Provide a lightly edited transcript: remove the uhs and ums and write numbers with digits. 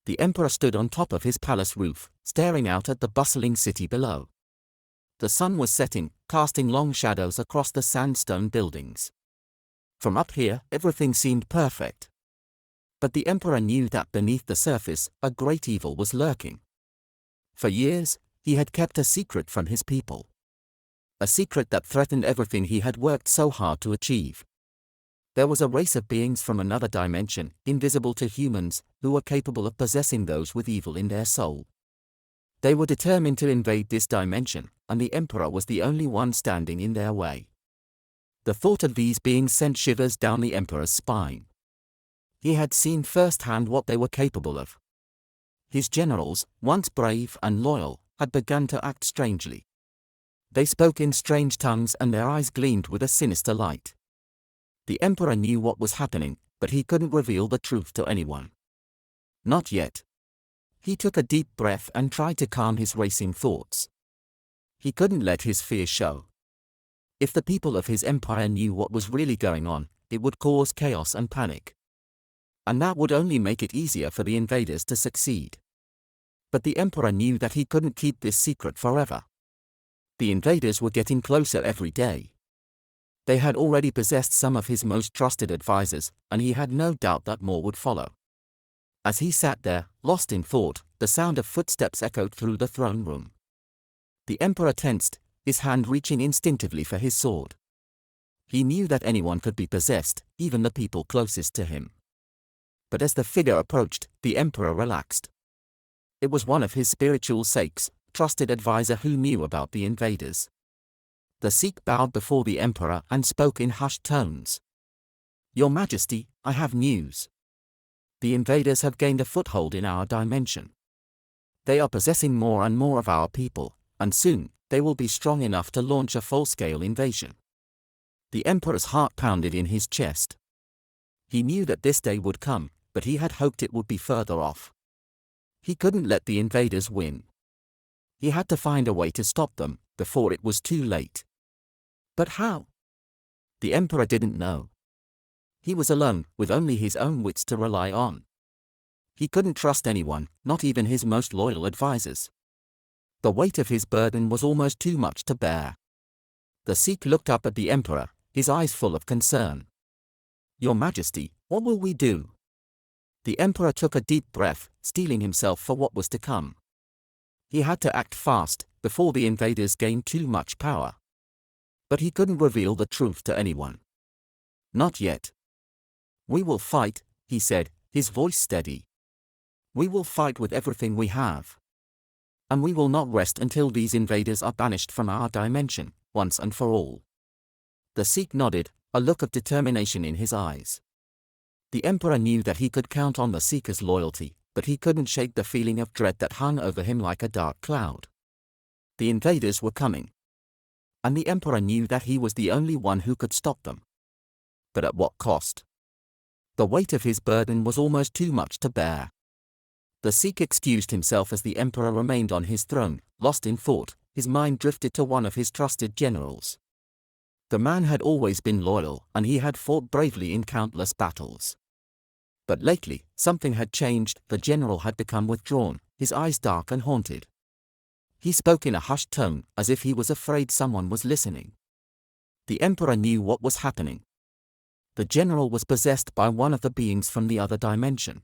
The emperor stood on top of his palace roof, staring out at the bustling city below. The sun was setting, casting long shadows across the sandstone buildings. From up here, everything seemed perfect. But the emperor knew that beneath the surface, a great evil was lurking. For years, he had kept a secret from his people. A secret that threatened everything he had worked so hard to achieve. There was a race of beings from another dimension, invisible to humans, who were capable of possessing those with evil in their soul. They were determined to invade this dimension, and the emperor was the only one standing in their way. The thought of these beings sent shivers down the emperor's spine. He had seen firsthand what they were capable of. His generals, once brave and loyal, had begun to act strangely. They spoke in strange tongues and their eyes gleamed with a sinister light. The emperor knew what was happening, but he couldn't reveal the truth to anyone. Not yet. He took a deep breath and tried to calm his racing thoughts. He couldn't let his fear show. If the people of his empire knew what was really going on, it would cause chaos and panic. And that would only make it easier for the invaders to succeed. But the emperor knew that he couldn't keep this secret forever. The invaders were getting closer every day. They had already possessed some of his most trusted advisors, and he had no doubt that more would follow. As he sat there, lost in thought, the sound of footsteps echoed through the throne room. The emperor tensed, his hand reaching instinctively for his sword. He knew that anyone could be possessed, even the people closest to him. But as the figure approached, the emperor relaxed. It was one of his spiritual sakes, trusted advisor who knew about the invaders. The Sikh bowed before the emperor and spoke in hushed tones. "Your Majesty, I have news. The invaders have gained a foothold in our dimension. They are possessing more and more of our people, and soon, they will be strong enough to launch a full-scale invasion." The emperor's heart pounded in his chest. He knew that this day would come, but he had hoped it would be further off. He couldn't let the invaders win. He had to find a way to stop them, before it was too late. But how? The emperor didn't know. He was alone, with only his own wits to rely on. He couldn't trust anyone, not even his most loyal advisors. The weight of his burden was almost too much to bear. The Sikh looked up at the emperor, his eyes full of concern. "Your Majesty, what will we do?" The emperor took a deep breath, steeling himself for what was to come. He had to act fast, before the invaders gained too much power. But he couldn't reveal the truth to anyone. Not yet. "We will fight," he said, his voice steady. "We will fight with everything we have. And we will not rest until these invaders are banished from our dimension, once and for all." The Sikh nodded, a look of determination in his eyes. The emperor knew that he could count on the Sikh's loyalty, but he couldn't shake the feeling of dread that hung over him like a dark cloud. The invaders were coming. And the emperor knew that he was the only one who could stop them. But at what cost? The weight of his burden was almost too much to bear. The Sikh excused himself as the emperor remained on his throne, lost in thought. His mind drifted to one of his trusted generals. The man had always been loyal, and he had fought bravely in countless battles. But lately, something had changed. The general had become withdrawn, his eyes dark and haunted. He spoke in a hushed tone, as if he was afraid someone was listening. The emperor knew what was happening. The general was possessed by one of the beings from the other dimension.